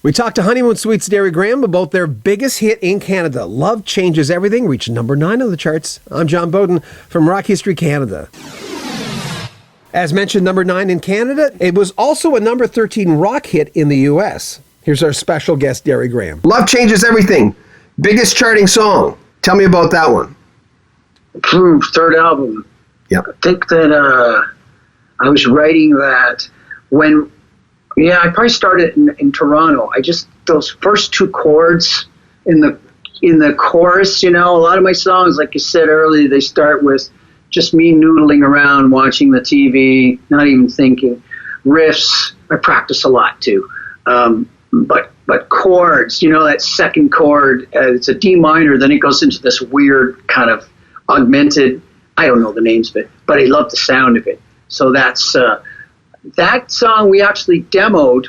We talked to Honeymoon Suite's Derry Grehan about their biggest hit in Canada, Love Changes Everything, reached number 9 on the charts. I'm John Beaudin from Rock History Canada. As mentioned, number 9 in Canada, it was also a number 13 rock hit in the U.S. Here's our special guest, Derry Grehan. Love Changes Everything, biggest charting song. Tell me about that one. Third album. Yep. I think that I was writing that when, I probably started in Toronto. Those first 2 chords in the chorus, a lot of my songs, like you said earlier, they start with just me noodling around, watching the TV, not even thinking. Riffs, I practice a lot too. But chords, that second chord, it's a D minor, then it goes into this weird kind of augmented, I don't know the names of it, but I love the sound of it. So that's that song we actually demoed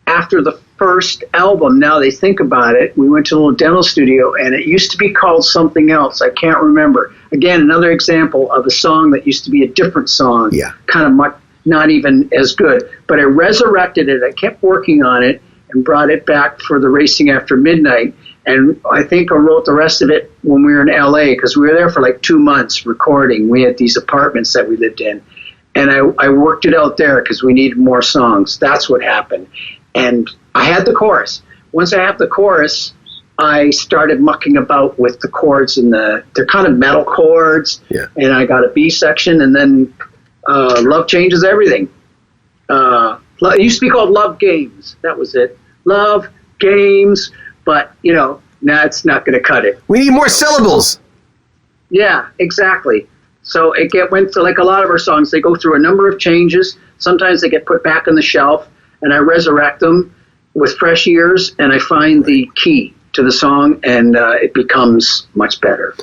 after the first album. Now they think about it, we went to a little demo studio, and it used to be called something else. I can't remember. Again, another example of a song that used to be a different song, kind of much, not even as good. But I resurrected it. I kept working on it and brought it back for the Racing After Midnight. And I think I wrote the rest of it when we were in L.A., because we were there for like 2 months recording. We had these apartments that we lived in. And I worked it out there because we needed more songs. That's what happened. And I had the chorus. Once I had the chorus, I started mucking about with the chords, and they're kind of metal chords. Yeah. And I got a B section, and then Love Changes Everything. It used to be called Love Games. That was it. Love Games. But, it's not going to cut it. We need more syllables. Yeah, exactly. So it went to, like a lot of our songs, they go through a number of changes. Sometimes they get put back on the shelf, and I resurrect them with fresh ears, and I find the key to the song, and it becomes much better.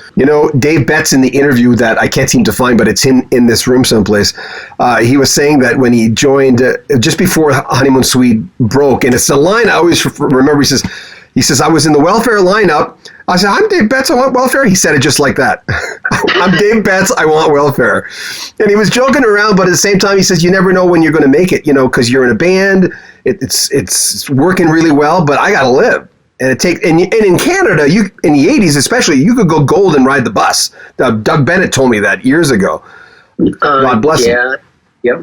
Dave Betts, in the interview that I can't seem to find, but it's in this room someplace, he was saying that when he joined, just before Honeymoon Suite broke, and it's a line I always remember, he says, I was in the welfare lineup. I said, I'm Dave Betts, I want welfare. He said it just like that. I'm Dave Betts, I want welfare. And he was joking around, but at the same time, he says, you never know when you're going to make it, because you're in a band. It's working really well, but I got to live. And and in Canada, in the 80s especially, you could go gold and ride the bus. Doug Bennett told me that years ago. God bless him. Yeah.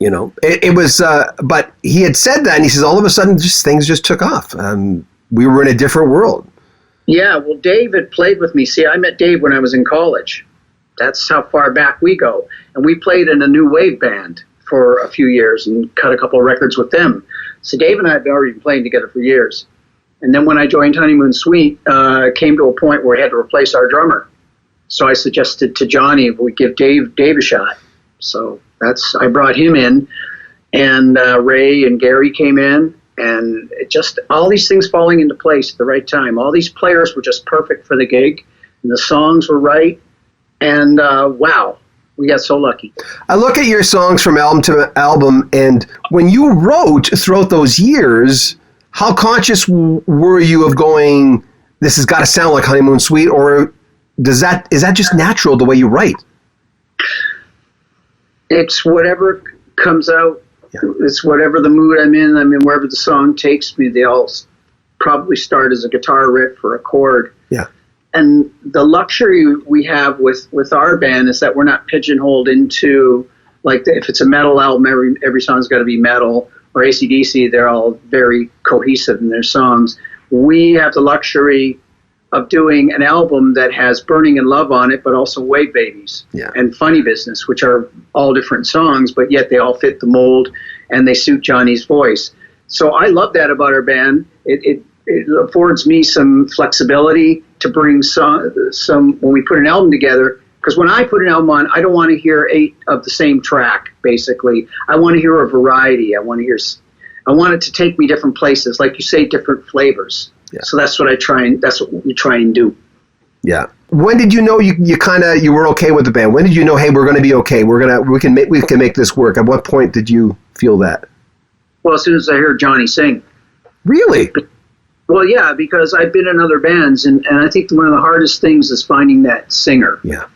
It was, but he had said that, and he says, all of a sudden, things just took off. We were in a different world. Yeah, well, Dave had played with me. See, I met Dave when I was in college. That's how far back we go. And we played in a new wave band for a few years and cut a couple of records with them. So Dave and I had already been playing together for years. And then when I joined Honeymoon Suite, it came to a point where we had to replace our drummer. So I suggested to Johnny if we give Dave a shot. So I brought him in, and Ray and Gary came in. And it just, all these things falling into place at the right time. All these players were just perfect for the gig, and the songs were right. And wow, we got so lucky. I look at your songs from album to album, and when you wrote throughout those years, how conscious were you of going, this has got to sound like Honeymoon Suite, or is that just natural the way you write? It's whatever comes out. Yeah. It's whatever the mood I'm in. I mean, wherever the song takes me, they all probably start as a guitar riff or a chord. Yeah. And the luxury we have with our band is that we're not pigeonholed into, like, if it's a metal album, every song's got to be metal, or AC/DC, they're all very cohesive in their songs. We have the luxury of doing an album that has Burning in Love on it, but also Wave Babies and Funny Business, which are all different songs, but yet they all fit the mold and they suit Johnny's voice. So I love that about our band. It affords me some flexibility to bring some when we put an album together, because when I put an album on, I don't want to hear 8 of the same track, basically. I want to hear a variety. I want it to take me different places, like you say, different flavors. Yeah. So that's what we try and do. Yeah. When did you know you were okay with the band? When did you know, hey, we're going to be okay? We can make this work? At what point did you feel that? Well, as soon as I heard Johnny sing. Really? Well, yeah, because I've been in other bands, and I think one of the hardest things is finding that singer. Yeah.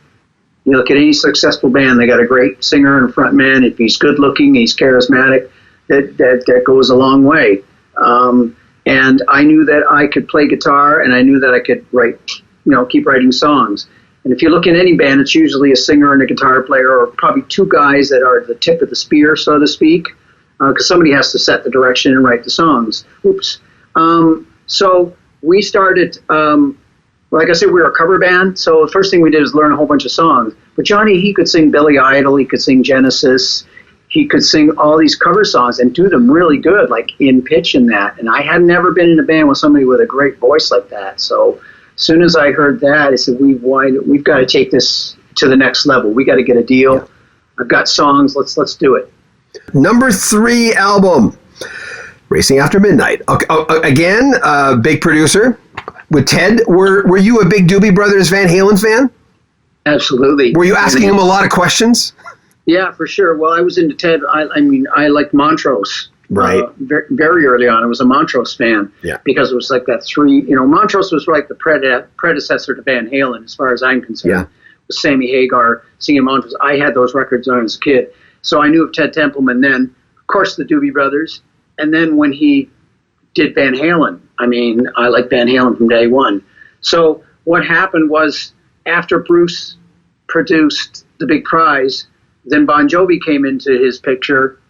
You look at any successful band, they got a great singer and front man. If he's good looking, he's charismatic, that goes a long way. And I knew that I could play guitar, and I knew that I could write, keep writing songs. And if you look in any band, it's usually a singer and a guitar player, or probably two guys that are the tip of the spear, so to speak, because somebody has to set the direction and write the songs. So we started, like I said, we were a cover band, so the first thing we did was learn a whole bunch of songs. But Johnny, he could sing Billy Idol, he could sing Genesis, he could sing all these cover songs and do them really good, like in pitch and that. And I had never been in a band with somebody with a great voice like that. So as soon as I heard that, I said, we've got to take this to the next level. We got to get a deal. Yeah. I've got songs. Let's do it. Number 3 album, Racing After Midnight. Again, big producer with Ted. Were you a big Doobie Brothers Van Halen fan? Absolutely. Were you asking him a lot of questions? Yeah, for sure. Well, I was into Ted. I liked Montrose. Right. Very, very early on, I was a Montrose fan. Yeah. Because it was like that Montrose was like the predecessor to Van Halen, as far as I'm concerned. Yeah. With Sammy Hagar singing Montrose. I had those records when I was a kid. So I knew of Ted Templeman then. Of course, the Doobie Brothers. And then when he did Van Halen, I liked Van Halen from day one. So what happened was, after Bruce produced The Big Prize, then Bon Jovi came into his picture,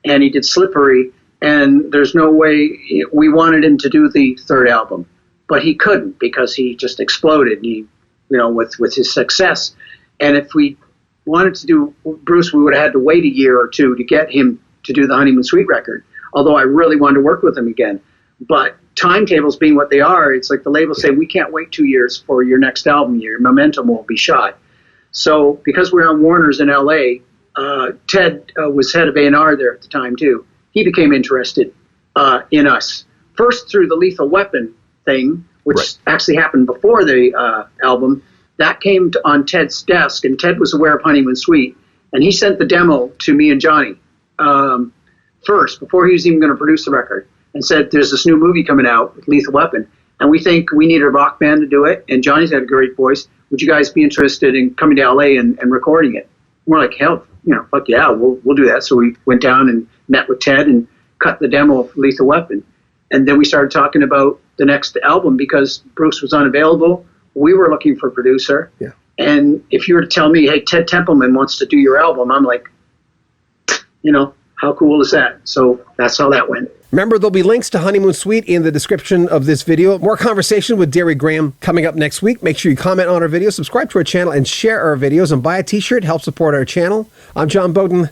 and he did Slippery, and there's no way we wanted him to do the third album, but he couldn't because he just exploded. With his success, and if we wanted to do Bruce, we would have had to wait a year or two to get him to do the Honeymoon Suite record. Although I really wanted to work with him again, but timetables being what they are, it's like the label saying we can't wait 2 years for your next album. Your momentum won't be shot. So because we're on Warner's in L.A., Ted was head of A&R there at the time, too. He became interested in us. First through the Lethal Weapon thing, which actually happened before the album. That came on Ted's desk, and Ted was aware of Honeymoon Suite. And he sent the demo to me and Johnny first, before he was even going to produce the record, and said, there's this new movie coming out with Lethal Weapon, and we think we need a rock band to do it, and Johnny's got a great voice. Would you guys be interested in coming to L.A. and recording it? We're like, hell, fuck yeah, we'll do that. So we went down and met with Ted and cut the demo of Lethal Weapon. And then we started talking about the next album because Bruce was unavailable. We were looking for a producer. Yeah. And if you were to tell me, hey, Ted Templeman wants to do your album, I'm like, how cool is that? So that's how that went. Remember, there'll be links to Honeymoon Suite in the description of this video. More conversation with Derry Grehan coming up next week. Make sure you comment on our video, subscribe to our channel, and share our videos, and buy a t-shirt. Help support our channel. I'm John Beaudin.